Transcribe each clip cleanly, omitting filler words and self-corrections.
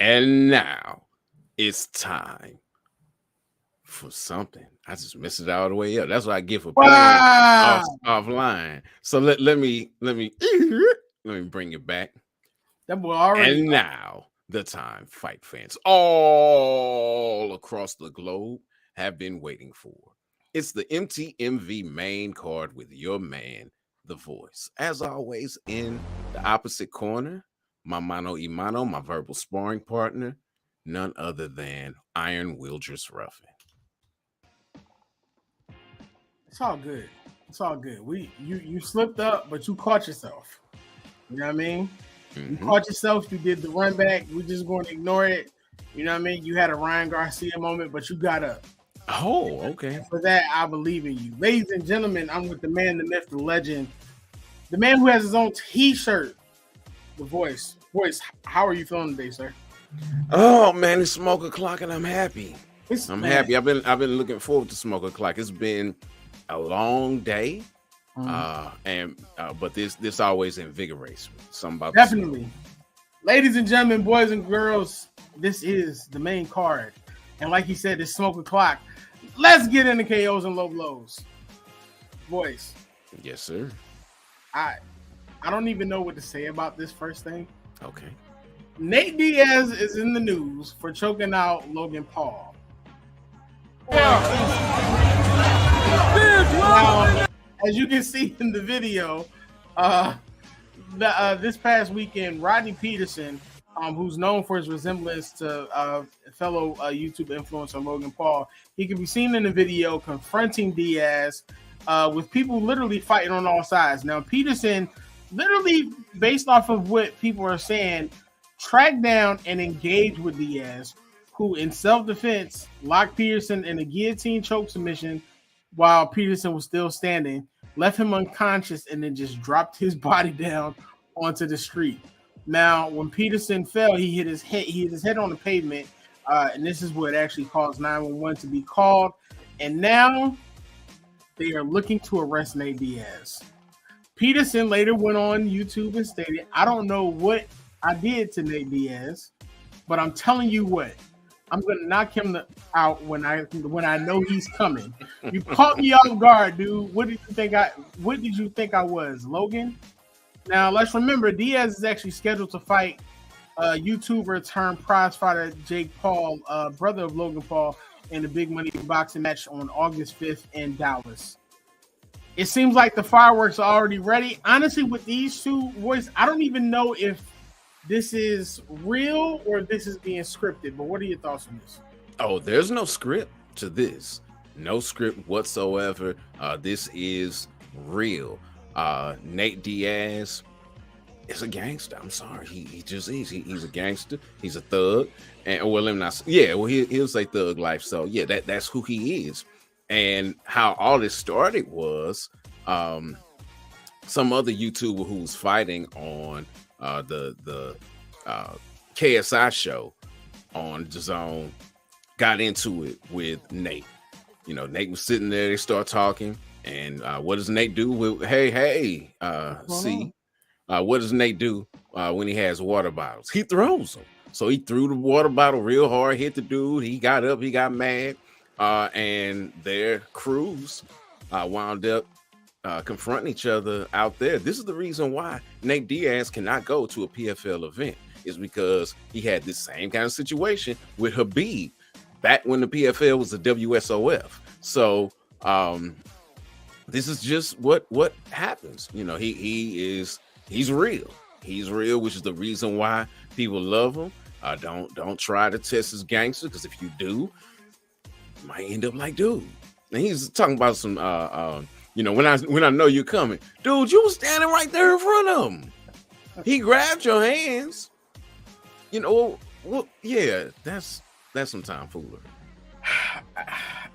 And now it's time for something. I just messed it all the way up. That's what I get for playing offline. So let me bring it back. That boy already. And now the time fight fans all across the globe have been waiting for. It's the MTMV main card with your man, The Voyze. As always, in the opposite corner, my mano y mano, my verbal sparring partner, none other than Wildris Ruffin. It's all good. It's all good. You slipped up, but you caught yourself. You know what I mean? You caught yourself. You did the run back. We're just going to ignore it. You know what I mean? You had a Ryan Garcia moment, but you got up. Oh, okay. And for that, I believe in you. Ladies and gentlemen, I'm with the man, the myth, the legend, the man who has his own T-shirt, The Voyze. Voyze, how are you feeling today, sir? Oh man, it's smoke o'clock and I'm happy. Happy. I've been looking forward to smoke o'clock. It's been a long day, but this always invigorates me. Something about definitely. Ladies and gentlemen, boys and girls, this is the main card, and like he said, it's smoke o'clock. Let's get into KOs and low blows. Voyze. Yes, sir. I don't even know what to say about this first thing. Okay. Nate Diaz is in the news for choking out Logan Paul. Now, as you can see in the video, this past weekend, Rodney Peterson, who's known for his resemblance to fellow YouTube influencer Logan Paul, he can be seen in the video confronting Diaz with people literally fighting on all sides. Now, Peterson, literally based off of what people are saying, tracked down and engaged with Diaz, who in self-defense locked Peterson in a guillotine choke submission while Peterson was still standing, left him unconscious, and then just dropped his body down onto the street. Now, when Peterson fell, he hit his head on the pavement, and this is what actually caused 911 to be called. And now they are looking to arrest Nate Diaz. Peterson later went on YouTube and stated, "I don't know what I did to Nate Diaz, but I'm telling you what, I'm gonna knock him out when I know he's coming. You caught me off guard, dude. What did you think I was, Logan?" Now let's remember, Diaz is actually scheduled to fight YouTuber turned prize fighter Jake Paul, brother of Logan Paul, in a big money boxing match on August 5th in Dallas. It seems like the fireworks are already ready. Honestly, with these two boys, I don't even know if this is real or this is being scripted, but what are your thoughts on this? Oh, there's no script to this. No script whatsoever. This is real. Nate Diaz is a gangster. I'm sorry. He just is. He's a gangster. He's a thug. And well, let me not. Yeah, well, he'll say thug life. So yeah, that's who he is. And how all this started was some other YouTuber who was fighting on the KSI show on DAZN got into it with Nate. You know, Nate was sitting there, they start talking, and what does Nate do with what does Nate do when he has water bottles? He throws them. So he threw the water bottle real hard, hit the dude, he got up, he got mad, and their crews wound up confronting each other out there. This is the reason why Nate Diaz cannot go to a PFL event, is because he had this same kind of situation with Habib back when the PFL was the WSOF. So this is just what happens. You know, he's real. He's real, which is the reason why people love him. Don't try to test his gangster, because if you do, you might end up like dude. And he's talking about some you know, when I know you're coming, dude, you were standing right there in front of him. He grabbed your hands. You know, well, yeah, that's some tomfoolery.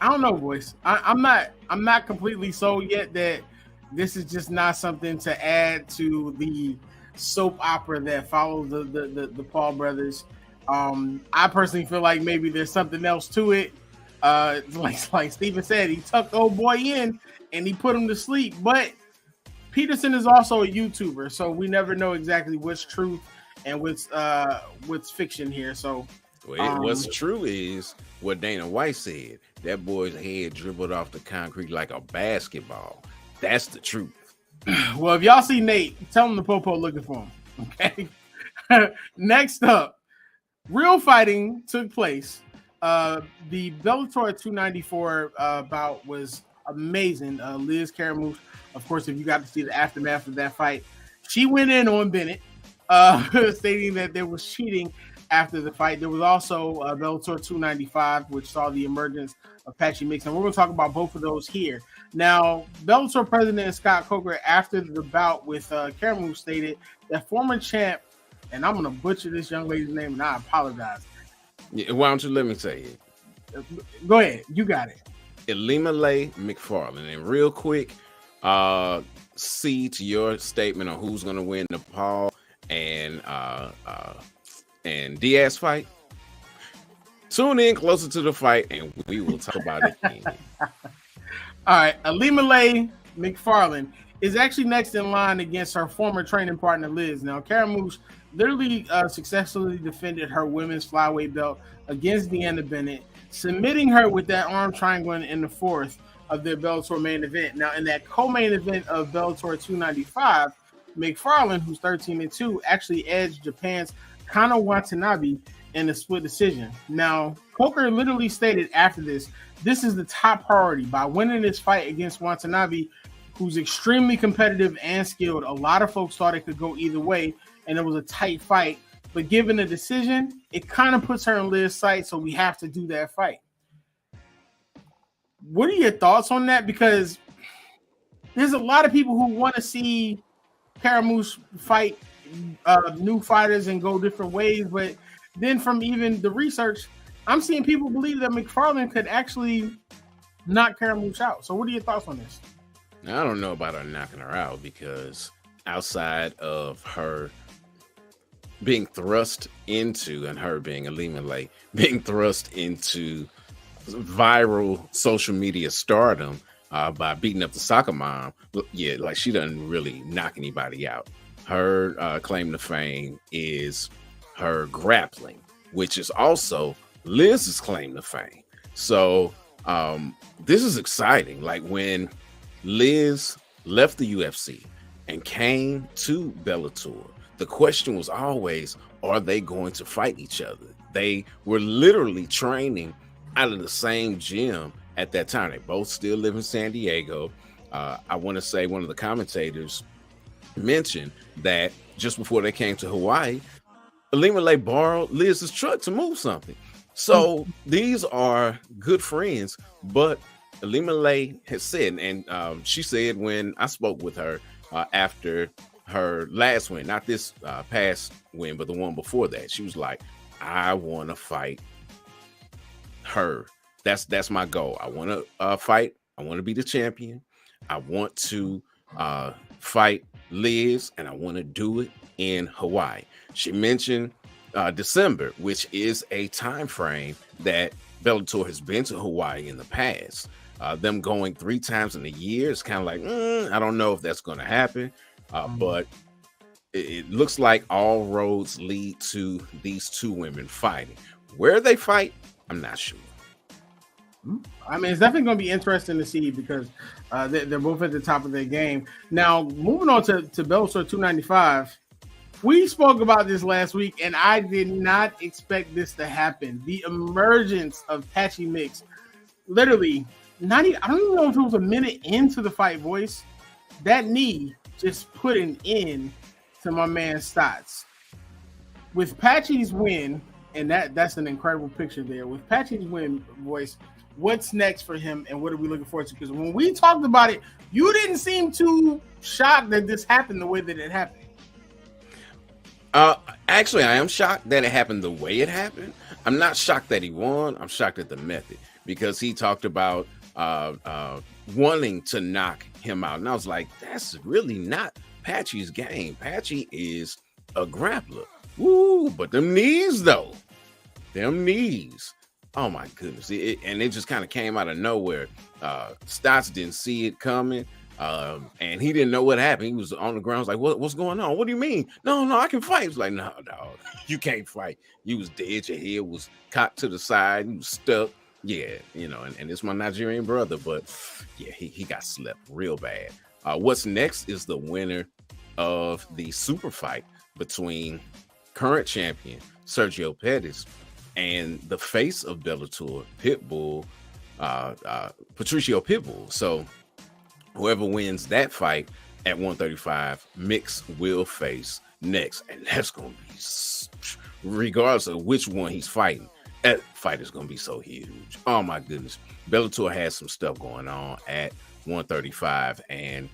I don't know, boys. I'm not completely sold yet that this is just not something to add to the soap opera that follows the Paul brothers. I personally feel like maybe there's something else to it. Like Steven said, he tucked old boy in and he put him to sleep. But Peterson is also a YouTuber, so we never know exactly what's truth and what's fiction here. So what's true is what Dana White said. That boy's head dribbled off the concrete like a basketball. That's the truth. Well, if y'all see Nate, tell him the Popo looking for him. Okay. Next up, real fighting took place. The Bellator 294 bout was amazing. Liz Caramoose, of course, if you got to see the aftermath of that fight, she went in on Bennett, stating that there was cheating after the fight. There was also Bellator 295, which saw the emergence of Patchy Mix, and we're going to talk about both of those here. Now, Bellator president Scott Coker, after the bout with Caramoose, stated that former champ, and I'm going to butcher this young lady's name, and I apologize. Yeah, why don't you let me say it? Go ahead. You got it. Elimele McFarland. And real quick, C, to your statement on who's going to win the Paul and Diaz fight. Tune in closer to the fight, and we will talk about it then. All right, Elimele McFarland is actually next in line against her former training partner, Liz. Now, Caramoose literally successfully defended her women's flyweight belt against Deanna Bennett, submitting her with that arm triangle in the fourth of their Bellator main event. Now, in that co-main event of Bellator 295, McFarland, who's 13-2, actually edged Japan's Kano Watanabe in a split decision. Now, Coker literally stated after this is the top priority. By winning this fight against Watanabe, who's extremely competitive and skilled, a lot of folks thought it could go either way, and it was a tight fight. But given the decision, it kind of puts her in Liz's sight, so we have to do that fight. What are your thoughts on that? Because there's a lot of people who want to see Caramoose fight new fighters and go different ways, but then from even the research, I'm seeing people believe that McFarland could actually knock Caramoose out. So what are your thoughts on this? Now, I don't know about her knocking her out, because outside of her being thrust into, and her being Elimele, being thrust into viral social media stardom by beating up the soccer mom, yeah, like she doesn't really knock anybody out. Her claim to fame is her grappling, which is also Liz's claim to fame. So this is exciting. Like when Liz left the UFC and came to Bellator, the question was always, are they going to fight each other? They were literally training out of the same gym at that time. They both still live in San Diego. I want to say one of the commentators mentioned that just before they came to Hawaii, Elimele borrowed Liz's truck to move something. So these are good friends, but Elimele has said, and she said when I spoke with her after her last win, not this past win, but the one before that, she was like, I want to fight her. That's my goal. I want to fight. I want to be the champion. I want to fight Liz, and I want to do it in Hawaii. She mentioned December, which is a time frame that Bellator has been to Hawaii in the past. Them going 3 times in a year is kind of like, I don't know if that's going to happen, but it looks like all roads lead to these two women fighting. Where they fight, I'm not sure. I mean, it's definitely going to be interesting to see, because they're both at the top of their game. Now, moving on to Bellator 295, we spoke about this last week, and I did not expect this to happen. The emergence of Patchy Mix, literally, I don't even know if it was a minute into the fight, Voice. That knee just put an end to my man's Stotts. With Patchy's win, and that's an incredible picture there. With Patchy's win, Voice, what's next for him, and what are we looking forward to? Because when we talked about it, you didn't seem too shocked that this happened the way that it happened. Actually, I am shocked that it happened the way it happened. I'm not shocked that he won. I'm shocked at the method, because he talked about wanting to knock him out. And I was like, that's really not Patchy's game. Patchy is a grappler. Woo, but them knees, though. Them knees. Oh, my goodness. And it just kind of came out of nowhere. Stotts didn't see it coming. And he didn't know what happened. He was on the ground, was like, what's going on? What do you mean? No, I can fight. He was like, no, dog, you can't fight. You was dead. Your head was cocked to the side. You was stuck. Yeah, and it's my Nigerian brother, but yeah, he got slept real bad. What's next is the winner of the super fight between current champion Sergio Pettis and the face of Bellator, Pitbull, Patricio Pitbull. So whoever wins that fight at 135, Mix will face next, and that's gonna be, regardless of which one he's fighting, that fight is gonna be so huge. Oh my goodness, Bellator has some stuff going on at 135, and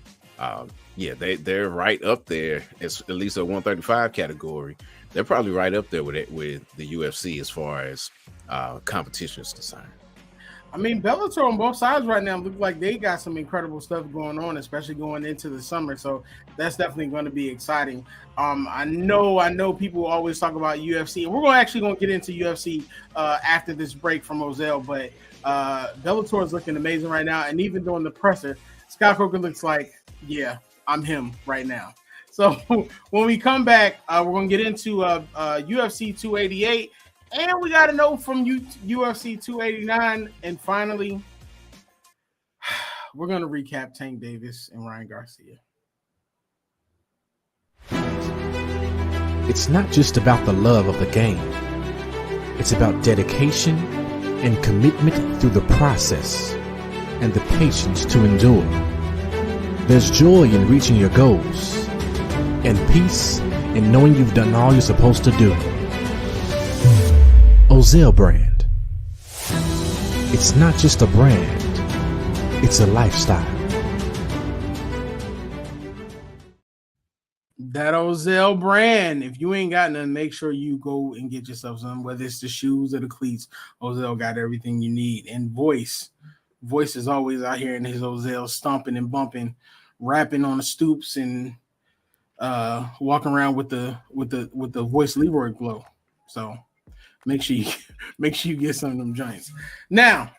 yeah, they're right up there. It's at least a 135 category. They're probably right up there with the UFC as far as competition is concerned. I mean, Bellator on both sides right now look like they got some incredible stuff going on, especially going into the summer. So that's definitely going to be exciting. I know people always talk about UFC, and we're actually going to get into UFC after this break from Ozell. But Bellator is looking amazing right now, and even during the presser, Scott Coker looks like, yeah, I'm him right now. So when we come back, we're going to get into UFC 288. And we got to know from UFC 289. And finally, we're going to recap Tank Davis and Ryan Garcia. It's not just about the love of the game. It's about dedication and commitment through the process and the patience to endure. There's joy in reaching your goals and peace in knowing you've done all you're supposed to do. Ozell brand. It's not just a brand, it's a lifestyle. That Ozell brand. If you ain't got none, make sure you go and get yourself some, whether it's the shoes or the cleats. Ozell got everything you need. And Voyze is always out here in his Ozell stomping and bumping, rapping on the stoops and walking around with the Voyze Leroy glow. So make sure you get some of them giants. Now,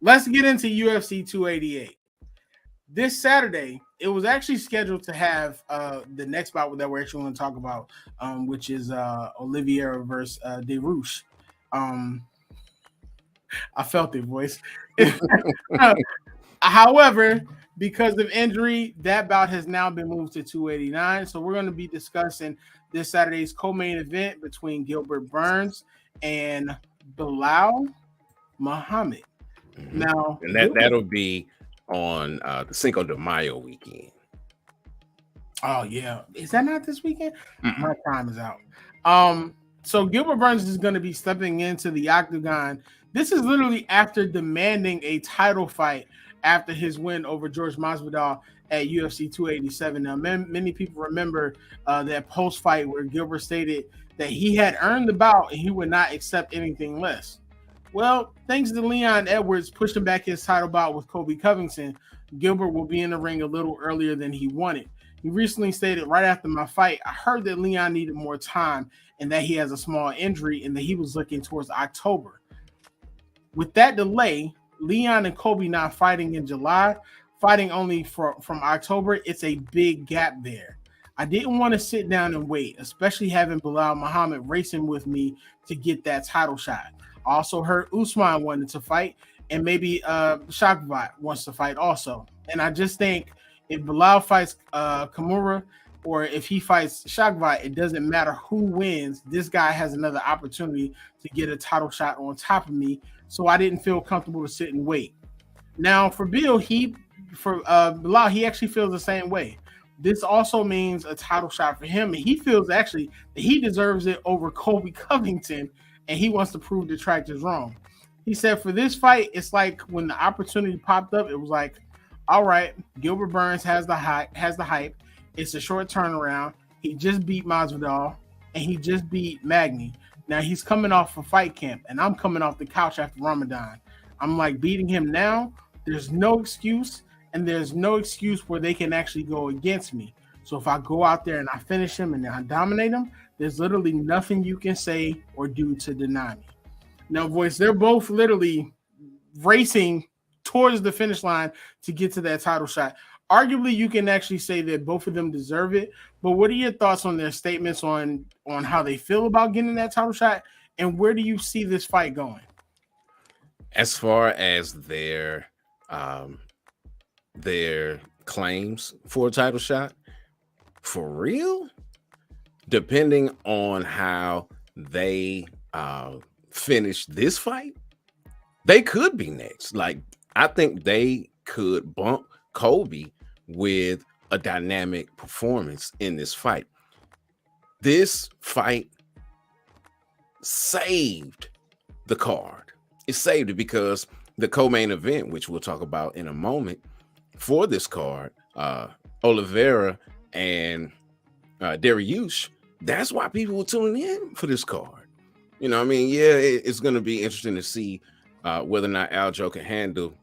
let's get into UFC 288. This Saturday, it was actually scheduled to have the next bout that we're actually going to talk about, which is Oliveira versus DeRouche. I felt it, Voyze. However, because of injury, that bout has now been moved to 289. So we're going to be discussing this Saturday's co-main event between Gilbert Burns and Belal Muhammad. Mm-hmm. Now, and that'll be on the Cinco de Mayo weekend. Oh yeah, is that not this weekend? My time is out. So Gilbert Burns is going to be stepping into the octagon. This is literally after demanding a title fight after his win over George Masvidal at UFC 287. Now, many people remember that post-fight where Gilbert stated that he had earned the bout and he would not accept anything less. Well, thanks to Leon Edwards pushing back his title bout with Colby Covington, Gilbert will be in the ring a little earlier than he wanted. He recently stated, right after my fight, I heard that Leon needed more time and that he has a small injury and that he was looking towards October. With that delay, Leon and Colby not fighting in July, fighting only from October, it's a big gap there. I didn't want to sit down and wait, especially having Belal Muhammad racing with me to get that title shot. I also heard Usman wanted to fight, and maybe Shakvat wants to fight also. And I just think if Belal fights Kimura or if he fights Shakvat, it doesn't matter who wins. This guy has another opportunity to get a title shot on top of me, so I didn't feel comfortable to sit and wait. Now, for Belal, he actually feels the same way. This also means a title shot for him, and he feels actually that he deserves it over Colby Covington, and he wants to prove detractors wrong. He said for this fight, it's like when the opportunity popped up, it was like, all right, Gilbert Burns has the hype. It's a short turnaround. He just beat Masvidal, and he just beat Magny. Now he's coming off a fight camp, and I'm coming off the couch after Ramadan. I'm like, beating him now, there's no excuse. And there's no excuse where they can actually go against me. So if I go out there and I finish him and I dominate him, there's literally nothing you can say or do to deny me. Now, Voyze, they're both literally racing towards the finish line to get to that title shot. arguably you can actually say that both of them deserve it. But what are your thoughts on their statements on how they feel about getting that title shot, and where do you see this fight going? As far as their claims for a title shot, for real, depending on how they finish this fight, they could be next. Like, I think they could bump Colby with a dynamic performance in this fight. This fight saved the card. It saved it because the co-main event, which we'll talk about in a moment, for this card, Oliveira and Dariush, that's why people were tuning in for this card. You know what I mean? Yeah, it's going to be interesting to see whether or not Aljo can handle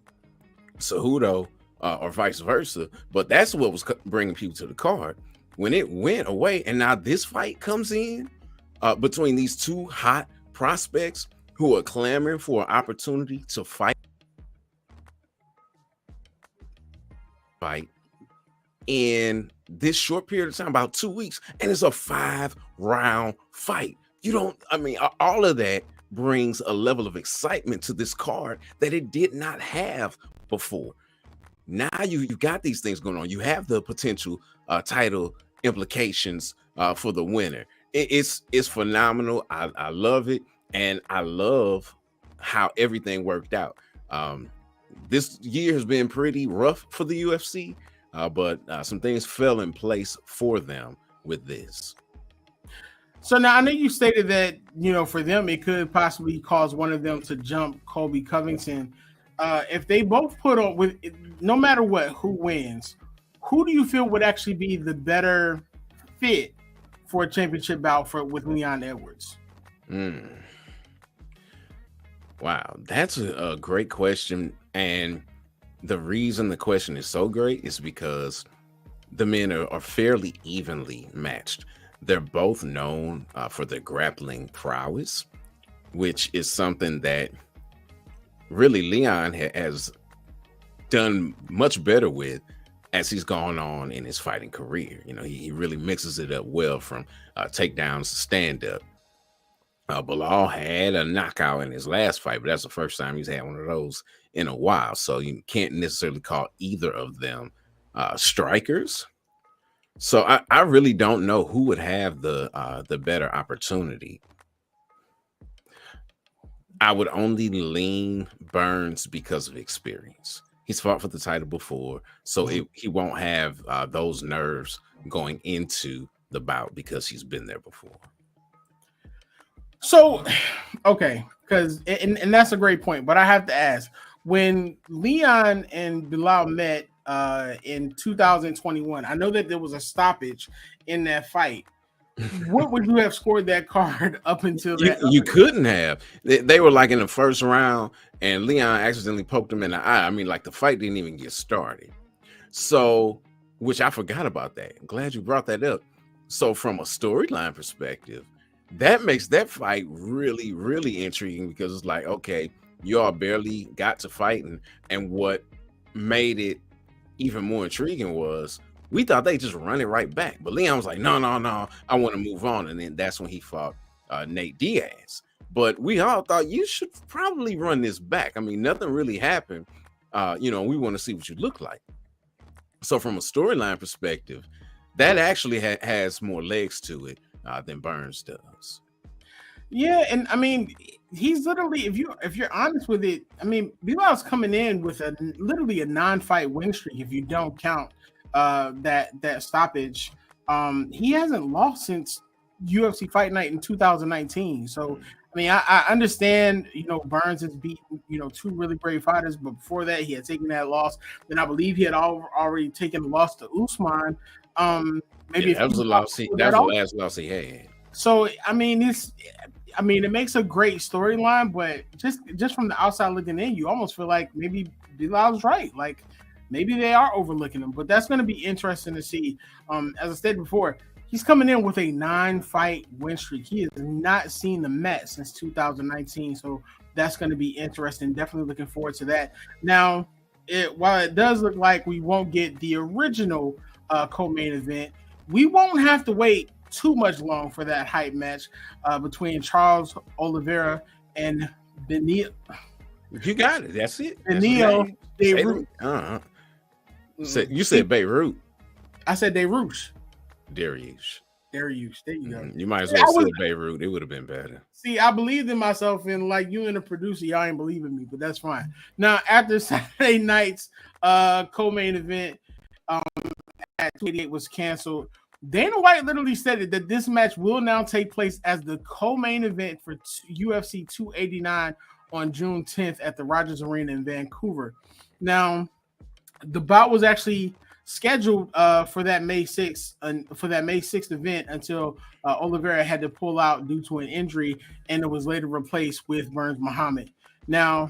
Cejudo or vice versa. But that's what was bringing people to the card. When it went away, and now this fight comes in between these two hot prospects who are clamoring for an opportunity to fight in this short period of time, about 2 weeks, and it's a 5-round fight. All of that brings a level of excitement to this card that it did not have before. Now you got these things going on. You have the potential title implications for the winner. It's phenomenal. I love it, and I love how everything worked out. This year has been pretty rough for the UFC, but some things fell in place for them with this. So now I know you stated that, for them, it could possibly cause one of them to jump Colby Covington. If they both put on with, no matter what, who wins, who do you feel would actually be the better fit for a championship bout with Leon Edwards? Wow, that's a great question. And the reason the question is so great is because the men are fairly evenly matched. They're both known for their grappling prowess, which is something that really Leon has done much better with as he's gone on in his fighting career. He really mixes it up well from takedowns to stand-up. Bilal had a knockout in his last fight, but that's the first time he's had one of those in a while. So you can't necessarily call either of them strikers. So I really don't know who would have the better opportunity. I would only lean Burns because of experience. He's fought for the title before, so he won't have those nerves going into the bout because he's been there before. So, okay, because and that's a great point, but I have to ask, when Leon and Bilal met in 2021, I know that there was a stoppage in that fight. What would you have scored that card up until that? You couldn't have. They were like in the first round, and Leon accidentally poked him in the eye. I mean, like, the fight didn't even get started. So, which I forgot about that. I'm glad you brought that up. So from a storyline perspective, that makes that fight really, really intriguing, because it's like, okay, you all barely got to fighting, and what made it even more intriguing was we thought they just run it right back. But Leon was like, no, I want to move on. And then that's when he fought Nate Diaz. But we all thought you should probably run this back. I mean, nothing really happened. We want to see what you look like. So from a storyline perspective, that actually has more legs to it than Burns does. Yeah, and I mean, he's literally, if you're honest with it, I mean, Bilal's coming in with literally a non-fight win streak if you don't count that stoppage. He hasn't lost since UFC Fight Night in 2019. So I mean, I understand, Burns has beaten, two really great fighters, but before that he had taken that loss. Then I believe he had already taken a loss to Usman. That was the last loss he had. So I mean, it makes a great storyline, but just from the outside looking in, you almost feel like maybe Bilal's right. Like, maybe they are overlooking him, but that's going to be interesting to see. As I said before, he's coming in with a 9-fight win streak. He has not seen the mat since 2019, so that's going to be interesting. Definitely looking forward to that. Now, while it does look like we won't get the original co-main event, we won't have to wait too much long for that hype match between Charles Oliveira and Benio. You got it. That's it. Benio Beirut. You said Beirut. I said Dariush. Dariush. There you go. You might as well say Beirut. It would have been better. See, I believed in myself, and like you and the producer, y'all ain't believing me, but that's fine. Now, after Saturday night's co-main event at 288 was canceled, Dana White literally stated that this match will now take place as the co-main event for UFC 289 on June 10th at the Rogers Arena in Vancouver. Now, the bout was actually scheduled for that May 6th event until Oliveira had to pull out due to an injury, and it was later replaced with Burns Muhammad. Now,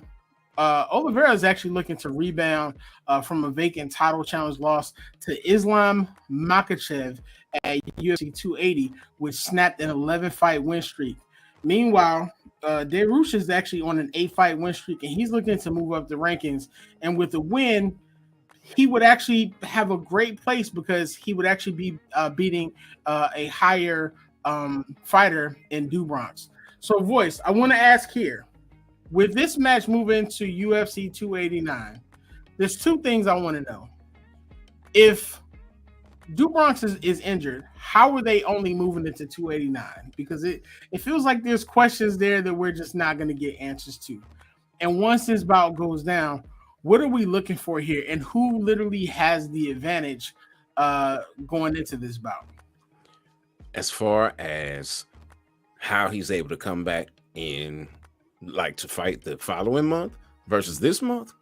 Oliveira is actually looking to rebound from a vacant title challenge loss to Islam Makhachev at UFC 280, which snapped an 11-fight win streak. Meanwhile, Dariush is actually on an 8-fight win streak, and he's looking to move up the rankings. And with the win, he would actually have a great place because he would actually be beating a higher fighter in Bronx. So, Voyze, I want to ask here, with this match moving to UFC 289, there's two things I want to know. If Bronx is injured, how are they only moving it to 289? Because it feels like there's questions there that we're just not going to get answers to. And once this bout goes down, what are we looking for here, and who literally has the advantage going into this bout? As far as how he's able to come back in, like to fight the following month versus this month,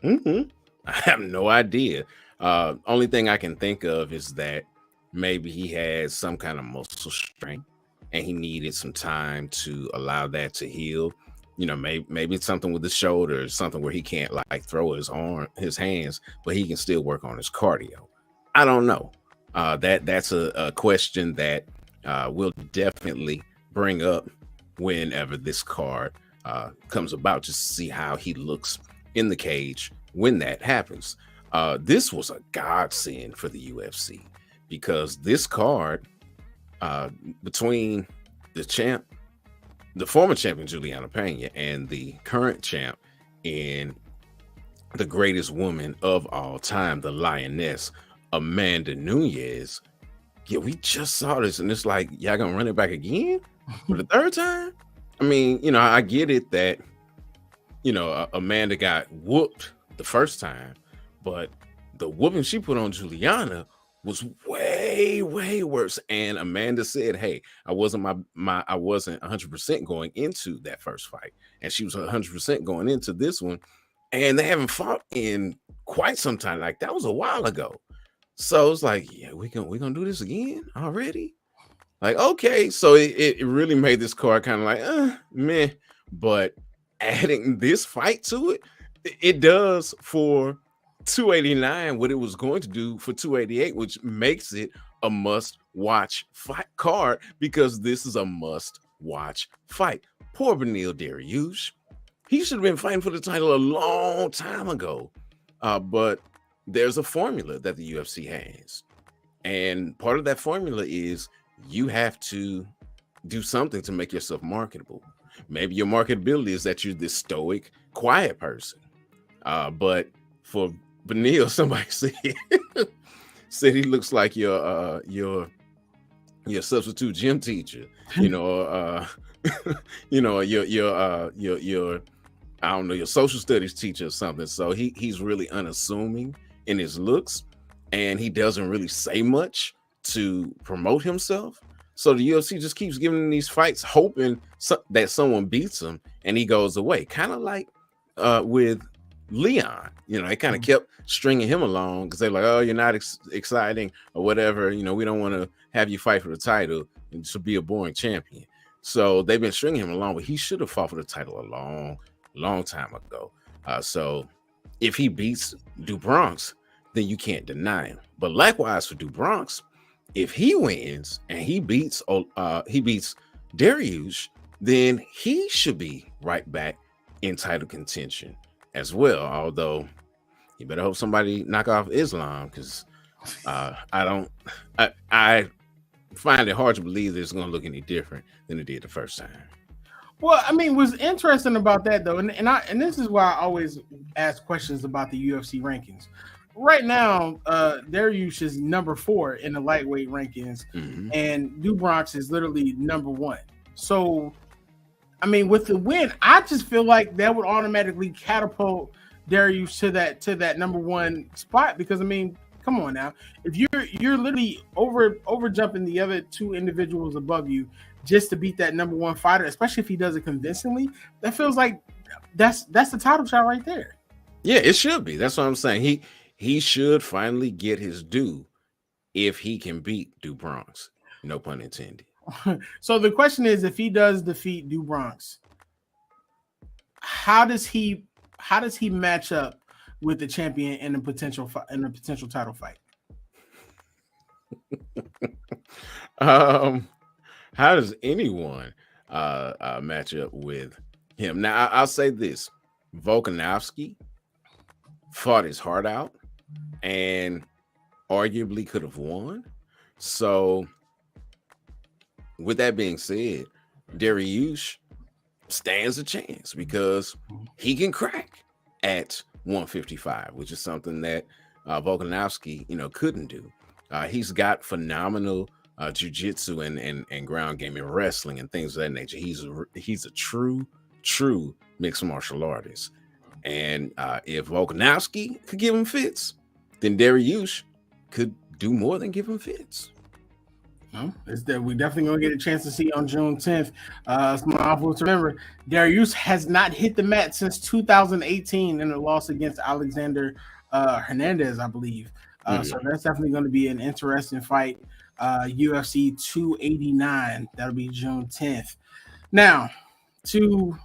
I have no idea. Only thing I can think of is that maybe he has some kind of muscle strain, and he needed some time to allow that to heal. You know, maybe it's something with the shoulder, something where he can't like throw his hands, but he can still work on his cardio. I don't know. That's a question that we'll definitely bring up whenever this card comes about, just to see how he looks in the cage when that happens. This was a godsend for the UFC because this card between the former champion Juliana Pena and the current champ and the greatest woman of all time, the Lioness, Amanda Nunes. Yeah, we just saw this, and it's like, y'all gonna run it back again for the third time? I mean, you know, I get it that, you know, Amanda got whooped the first time, but the whooping she put on Juliana was way worse. And Amanda said, hey, I wasn't 100% going into that first fight, and she was 100% going into this one, and they haven't fought in quite some time. Like, that was a while ago. So it's like, yeah, we're gonna do this again already. Like, okay, so it really made this card kind of like meh. But adding this fight to it, it does for 289 what it was going to do for 288, which makes it a must-watch fight card, because this is a must-watch fight. Poor Beneil Dariush. He should have been fighting for the title a long time ago. But there's a formula that the UFC has. And part of that formula is you have to do something to make yourself marketable. Maybe your marketability is that you're this stoic, quiet person. But for Beneil, somebody said he looks like your substitute gym teacher, you know, you know, your I don't know, your social studies teacher or something. So he's really unassuming in his looks, and he doesn't really say much to promote himself. So the UFC just keeps giving him these fights, hoping that someone beats him and he goes away. Kind of like with Leon, you know, they kind of kept stringing him along because they're like, oh, you're not exciting or whatever. You know, we don't want to have you fight for the title and to be a boring champion. So they've been stringing him along, but he should have fought for the title a long time ago. So if he beats Bronx, then you can't deny him. But likewise for Bronx, if he wins and he beats Dariush, then he should be right back in title contention as well. Although You better hope somebody knock off Islam, because I find it hard to believe that it's going to look any different than it did the first time. Well, I mean, what's interesting about that though, and this is why I always ask questions about the UFC rankings. Right now, Dariush is number 4 in the lightweight rankings, and Dubronx is literally number 1. So, I mean, with the win, I just feel like that would automatically catapult Dariush to that number 1 spot, because I mean, come on now, if you're literally over jumping the other 2 individuals above you just to beat that number 1 fighter, especially if he does it convincingly, that feels like that's the title shot right there. Yeah, it should be. That's what I'm saying. He should finally get his due if he can beat Dubronx. No pun intended. So the question is, if he does defeat Dubronx, how does he match up with the champion in a potential title fight? How does anyone match up with him? Now, I'll say this: Volkanovski fought his heart out and arguably could have won. So, with that being said, Dariush stands a chance because he can crack at 155, which is something that Volkanovski, couldn't do. He's got phenomenal jiu-jitsu and ground game and wrestling and things of that nature. He's a true mixed martial artist. And if Volkanovski could give him fits, then Dariush could do more than give him fits. Well, we definitely gonna get a chance to see on June 10th. It's mindful to remember, Dariush has not hit the mat since 2018 in a loss against Alexander Hernandez, I believe. So that's definitely going to be an interesting fight. UFC 289. That'll be June 10th. Now, to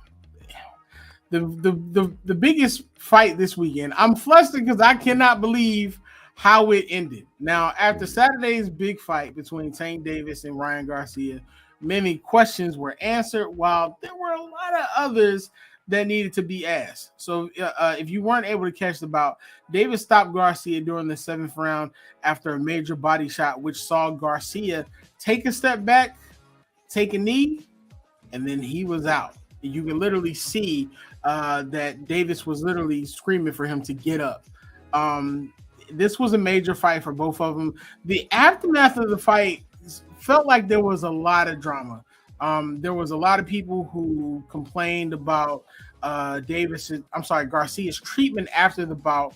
the biggest fight this weekend. I'm flustered because I cannot believe how it ended. Now, after Saturday's big fight between Tank Davis and Ryan Garcia, many questions were answered, while there were a lot of others that needed to be asked. So if you weren't able to catch the bout, Davis stopped Garcia during the 7th round after a major body shot, which saw Garcia take a step back, take a knee, and then he was out. You can literally see that Davis was literally screaming for him to get up. This was a major fight for both of them. The aftermath of the fight felt like there was a lot of drama. There was a lot of people who complained about Garcia's treatment after the bout,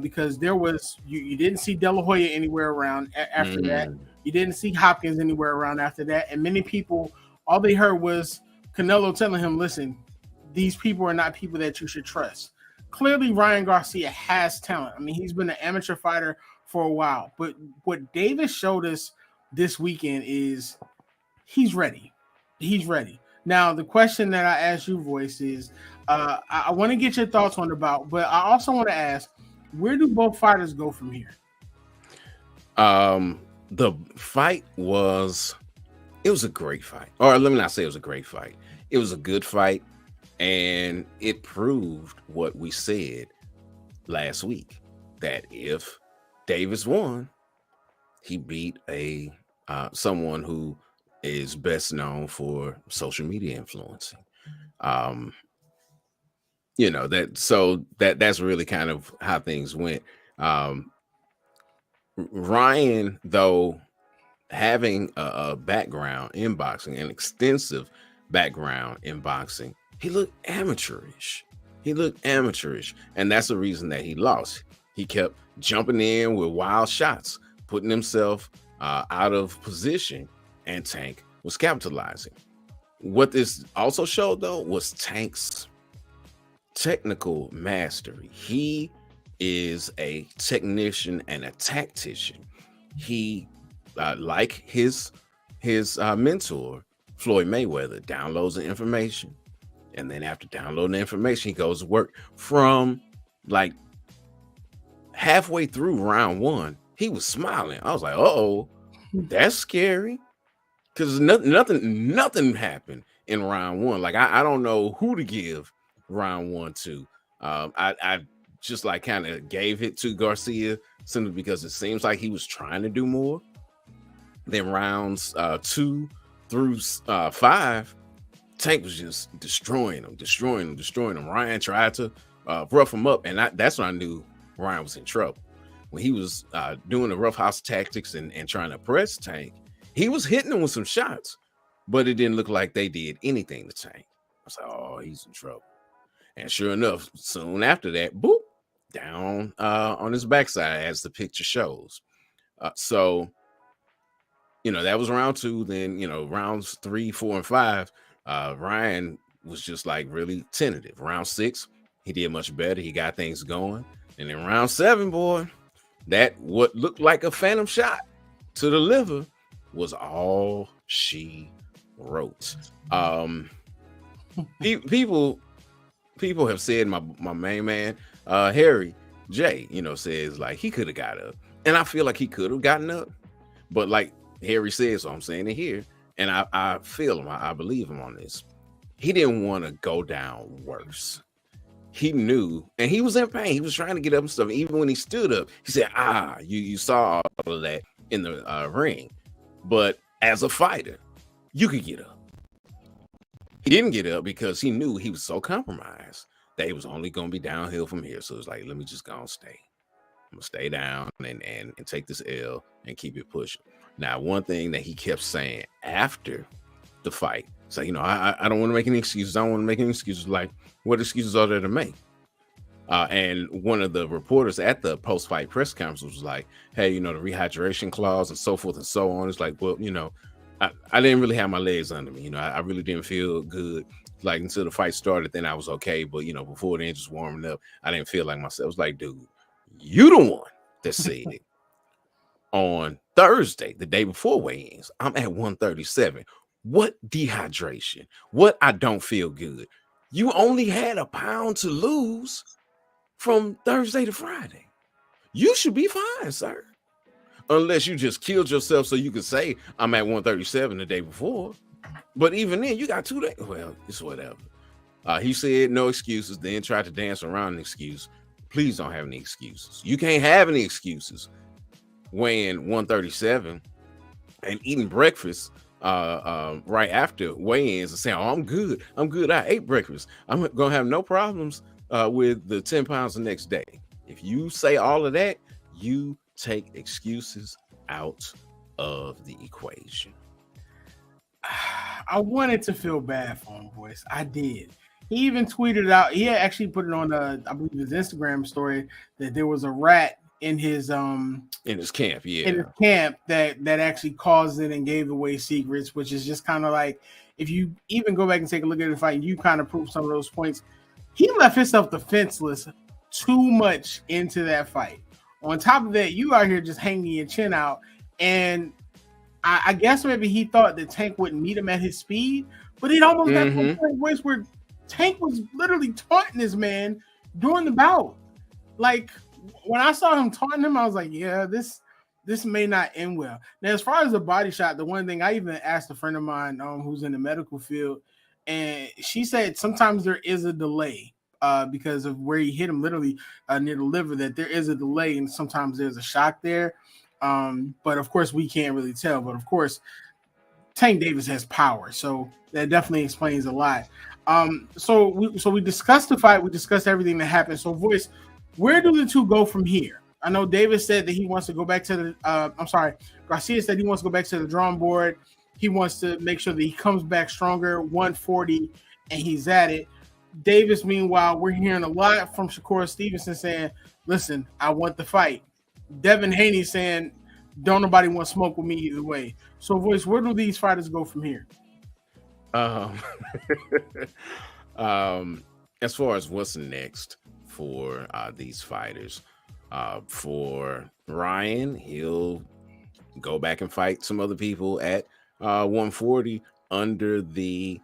because there was you didn't see De La Hoya anywhere around after that. You didn't see Hopkins anywhere around after that. And many people, all they heard was Canelo telling him, listen, these people are not people that you should trust. Clearly, Ryan Garcia has talent. I mean, he's been an amateur fighter for a while. But what Davis showed us this weekend is he's ready. He's ready. Now, the question that I asked you, Voyze, is I want to get your thoughts on the bout, but I also want to ask, where do both fighters go from here? The fight it was a great fight. Or let me not say it was a great fight. It was a good fight, and it proved what we said last week, that if Davis won, he beat someone who is best known for social media influencing. That's really kind of how things went. Ryan, though, having a background in boxing, an extensive background in boxing, he looked amateurish. And that's the reason that he lost. He kept jumping in with wild shots, putting himself out of position, and Tank was capitalizing. What this also showed, though, was Tank's technical mastery. He is a technician and a tactician. He, like his mentor, Floyd Mayweather, downloads the information, and then after downloading the information, he goes to work. From like halfway through round 1, he was smiling. I was like, "Oh, that's scary," because nothing happened in round 1. Like I don't know who to give round 1 to. I just like kind of gave it to Garcia simply because it seems like he was trying to do more. Then rounds 2 through 5, Tank was just destroying him. Ryan tried to rough him up, and that's when I knew Ryan was in trouble. When he was doing the rough house tactics and trying to press Tank, he was hitting him with some shots, but it didn't look like they did anything to Tank. I was like, oh, he's in trouble. And sure enough, soon after that, boop, down on his backside, as the picture shows. So, that was round 2. Then, rounds 3, 4, and 5, Ryan was just like really tentative. Round 6, he did much better. He got things going. And in round 7, boy, that what looked like a phantom shot to the liver was all she wrote. People have said my main man, Harry J, says like he could have got up. And I feel like he could have gotten up. But like Harry says, so I'm saying it here. And I feel him. I believe him on this. He didn't want to go down worse. He knew, and he was in pain. He was trying to get up and stuff. Even when he stood up, he said, you saw all of that in the ring. But as a fighter, you could get up. He didn't get up because he knew he was so compromised that it was only going to be downhill from here. So it's like, let me just go and stay. I'm going to stay down and take this L and keep it pushing. Now, one thing that he kept saying after the fight, so, I don't want to make any excuses. I don't want to make any excuses. Like, what excuses are there to make? And one of the reporters at the post-fight press conference was like, hey, the rehydration clause and so forth and so on. It's like, well, I didn't really have my legs under me. I really didn't feel good. Like, until the fight started, then I was okay. But, before then, just warming up, I didn't feel like myself. I was like, dude, you the one that said it. On Thursday, the day before weigh-ins, I'm at 137. What dehydration? What I don't feel good? You only had a pound to lose from Thursday to Friday. You should be fine, sir. Unless you just killed yourself so you could say I'm at 137 the day before. But even then, you got 2 days. Well, it's whatever. He said no excuses, then tried to dance around an excuse. Please don't have any excuses. You can't have any excuses weighing 137 and eating breakfast right after weigh-ins and saying, oh, I'm good. I ate breakfast. I'm gonna have no problems with the 10 pounds the next day. If you say all of that, you take excuses out of the equation. I wanted to feel bad for him, Voyze. I did. He even tweeted out, he had actually put it on I believe his Instagram story, that there was a rat in his camp, that actually caused it and gave away secrets, which is just kind of like, if you even go back and take a look at the fight, you kind of prove some of those points. He left himself defenseless too much into that fight. On top of that, you out here just hanging your chin out, and I guess maybe he thought that Tank wouldn't meet him at his speed, but it almost got to a point where Tank was literally taunting this man during the bout. Like, when I saw him taunting him, I was like, yeah, this may not end well. Now, as far as the body shot, the one thing I even asked a friend of mine who's in the medical field, and she said sometimes there is a delay because of where he hit him literally near the liver, that there is a delay and sometimes there's a shock there. But of course, we can't really tell. But of course, Tank Davis has power, so that definitely explains a lot. So we discussed the fight. We discussed everything that happened. So, Voyze, where do the two go from here? I know Davis said that he wants to go back to the Garcia said he wants to go back to the drawing board. He wants to make sure that he comes back stronger, 140, and he's at it. Davis, meanwhile, we're hearing a lot from Shakur Stevenson saying, listen, I want the fight. Devin Haney saying, don't nobody want to smoke with me either way. So, Voyze, where do these fighters go from here? As far as what's next for these fighters, for Ryan, he'll go back and fight some other people at 140 under the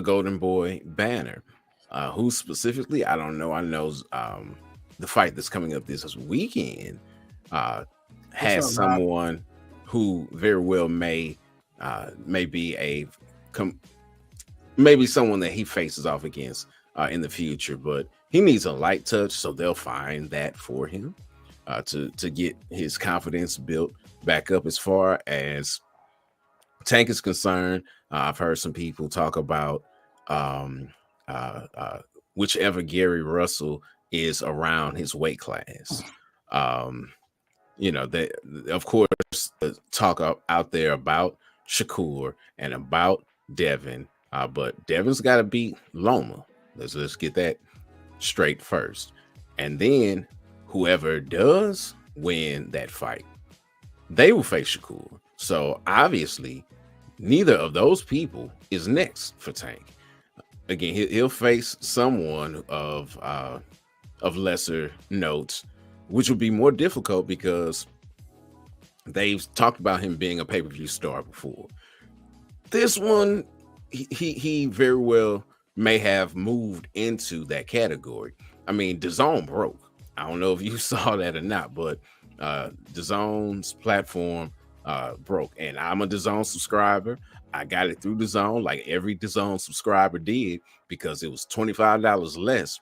Golden Boy banner. Who specifically, I don't know. I know the fight that's coming up this weekend has someone who very well may be maybe someone that he faces off against in the future. But he needs a light touch, so they'll find that for him to get his confidence built back up. As far as Tank is concerned, I've heard some people talk about whichever Gary Russell is around his weight class. They, of course, talk out there about Shakur and about Devin, but Devin's got to beat Loma. Let's get that straight first, and then whoever does win that fight, they will face Shakur. So obviously, neither of those people is next for Tank. Again, he'll face someone of lesser notes, which would be more difficult because they've talked about him being a pay-per-view star before. This one, he very well may have moved into that category. I mean, DAZN broke. I don't know if you saw that or not, but DAZN's platform broke, and I'm a DAZN subscriber. I got it through DAZN, like every DAZN subscriber did, because it was $25 less,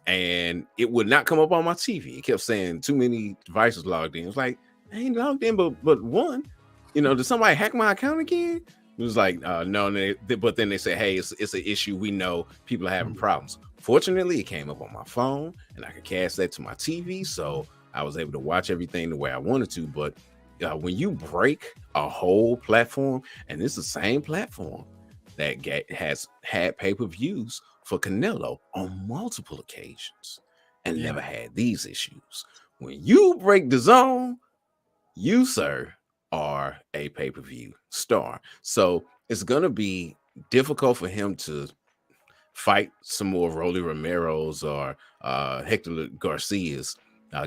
and it would not come up on my TV. It kept saying too many devices logged in. It was like, I ain't logged in, but one. Did somebody hack my account again? It was like, no. But then they say, hey, it's an issue. We know people are having problems. Fortunately, it came up on my phone, and I could cast that to my TV, so I was able to watch everything the way I wanted to. But when you break a whole platform, and it's the same platform that has had pay-per-views for Canelo on multiple occasions and never had these issues. When you break DAZN, you, sir, are a pay-per-view star. So it's going to be difficult for him to fight some more Rolly Romero's or Hector Garcias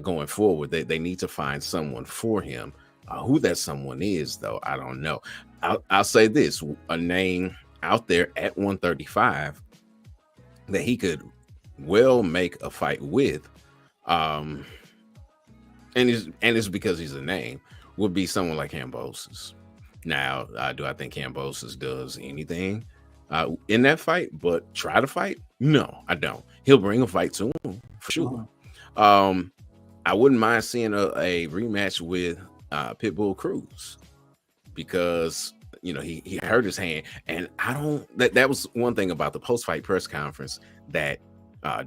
going forward. They need to find someone for him. Who that someone is, though, I don't know. I'll say this, a name out there at 135 that he could well make a fight with, and it's because he's a name, would be someone like Kambosos. Now, do I think Kambosos does anything in that fight but try to fight? No, I don't. He'll bring a fight to him for sure. I wouldn't mind seeing a rematch with Pitbull Cruz, because he hurt his hand, and that was one thing about the post-fight press conference that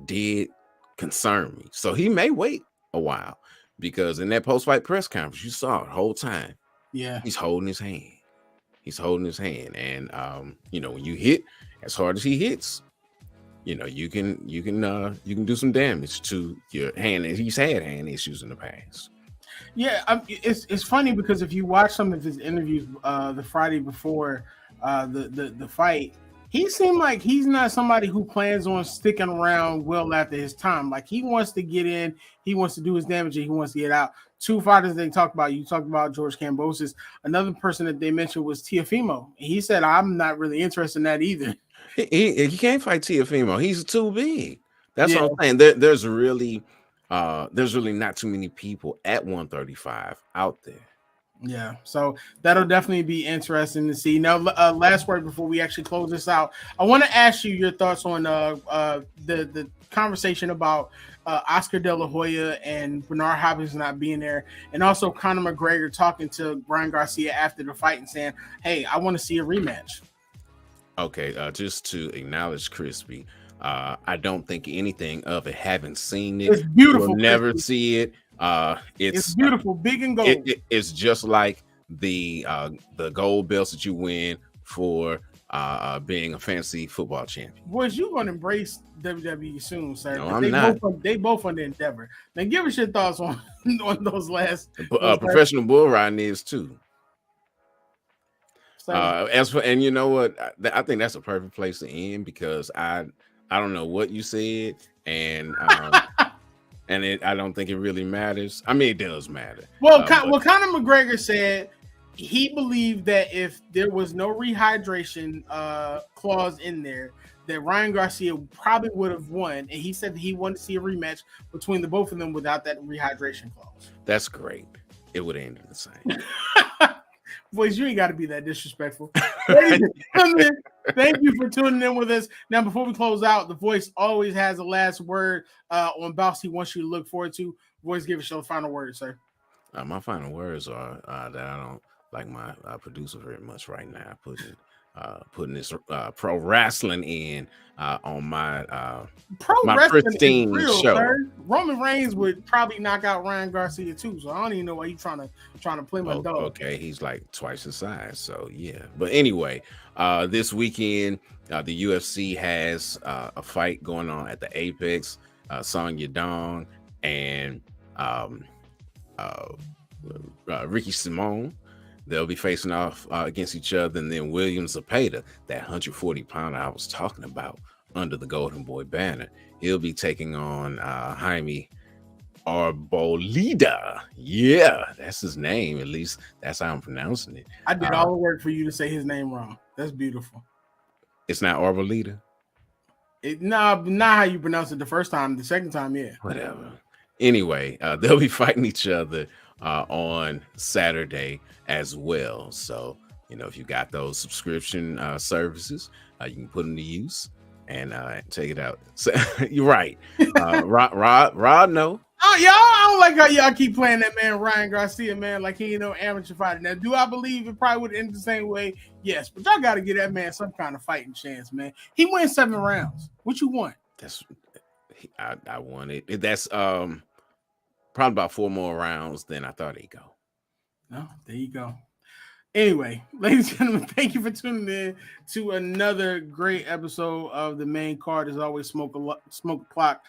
did concern me. So he may wait a while, because in that post-fight press conference, you saw it the whole time. Yeah, he's holding his hand. And when you hit as hard as he hits, you can do some damage to your hand. And he's had hand issues in the past. Yeah, it's funny because if you watch some of his interviews the Friday before the fight, he seemed like he's not somebody who plans on sticking around well after his time. Like, he wants to get in, he wants to do his damage, and he wants to get out. Two fighters they talked about, you talked about George Kambosos. Another person that they mentioned was Teofimo. He said, I'm not really interested in that either. He can't fight Teofimo. He's too big. That's what I'm saying. There's really not too many people at 135 out there. Yeah, so that'll definitely be interesting to see. Now, last word before we actually close this out, I want to ask you your thoughts on the conversation about Oscar De La Hoya and Bernard Hopkins not being there, and also Conor McGregor talking to Brian Garcia after the fight and saying, hey, I want to see a rematch. Okay, just to acknowledge Crispy, I don't think anything of it. Haven't seen it. It's beautiful. We'll never see it. It's beautiful, big and gold. It's just like the gold belts that you win for being a fantasy football champion. Boys, you're going to embrace WWE soon, sir. No, I'm not. They both on the Endeavor. Now, give us your thoughts on those last. Professional bull riding is too. And you know what? I think that's a perfect place to end, because I don't know what you said, and I don't think it really matters. I mean, it does matter. Well, Conor McGregor said he believed that if there was no rehydration clause in there, that Ryan Garcia probably would have won, and he said that he wanted to see a rematch between the both of them without that rehydration clause. That's great. It would end the same. Voyze, you ain't got to be that disrespectful. Ladies and gentlemen, thank you for tuning in with us. Now, before we close out, the Voyze always has the last word on bouts he wants you to look forward to. Voyze, give us your final word, sir. My final words are that I don't like my producer very much right now, putting this pro wrestling in on my my pristine show. Sir. Roman Reigns would probably knock out Ryan Garcia too, so I don't even know why he's trying to play my dog. Okay, he's like twice his size, so yeah. But anyway, this weekend the UFC has a fight going on at the Apex. Song Yadong and Ricky Simone. They'll be facing off against each other, and then William Zepeda, that 140-pounder I was talking about under the Golden Boy banner, he'll be taking on Jaime Arboleda. Yeah, that's his name. At least that's how I'm pronouncing it. I did all the work for you to say his name wrong. That's beautiful. It's not Arboleda. Not how you pronounce it the first time. The second time, yeah. Whatever. Anyway, they'll be fighting each other on Saturday as well. So, if you got those subscription services, you can put them to use and take it out. So, you're right. Rod, no. Oh, y'all, I don't like how y'all keep playing that man Ryan Garcia, man, like he ain't no amateur fighter. Now, do I believe it probably would end the same way? Yes, but y'all got to give that man some kind of fighting chance, man. He wins 7 rounds. What you want? I want it. That's probably about 4 more rounds than I thought he'd go. No, there you go. Anyway, ladies and gentlemen, thank you for tuning in to another great episode of the main card. As always, smoke o'clock.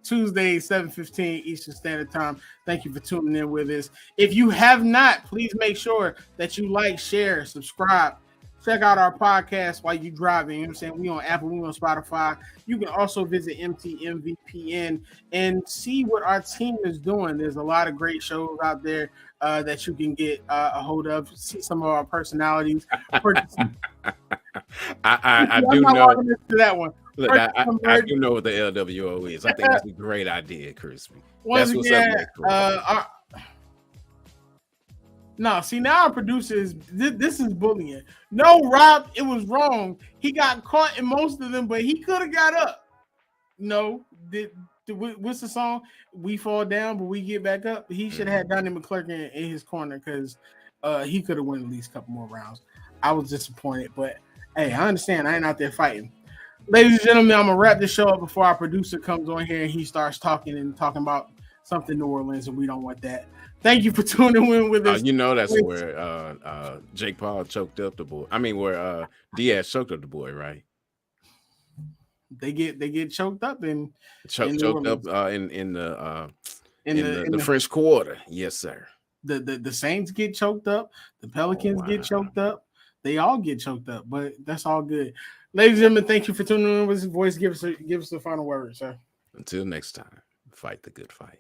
Tuesday, 7:15 Eastern Standard Time. Thank you for tuning in with us. If you have not, please make sure that you like, share, subscribe. Check out our podcast while you're driving. You know what I'm saying? We on Apple, we on Spotify. You can also visit MTMVPN and see what our team is doing. There's a lot of great shows out there that you can get a hold of. See some of our personalities. I do know to that one. Look, I do know what the LWO is. I think that's a great idea, Crispy. Once again, no, see, now our producer is this is bullying. No, Rob, it was wrong. He got caught in most of them, but he could have got up. No, what's the song? We fall down, but we get back up. He should have had Donnie McClurkin in his corner because he could have won at least a couple more rounds. I was disappointed, but hey, I understand. I ain't out there fighting. Ladies and gentlemen, I'm gonna wrap this show up before our producer comes on here and he starts talking about something New Orleans, and we don't want that. Thank you for tuning in with us. That's where Jake Paul choked up the boy. I mean, where Diaz choked up the boy, right? They get choked up in choked up in the French Quarter. Yes, sir. The Saints get choked up. The Pelicans get choked up. They all get choked up, but that's all good. Ladies and gentlemen, thank you for tuning in with us. Voyze, give us the final word, sir. Until next time, fight the good fight.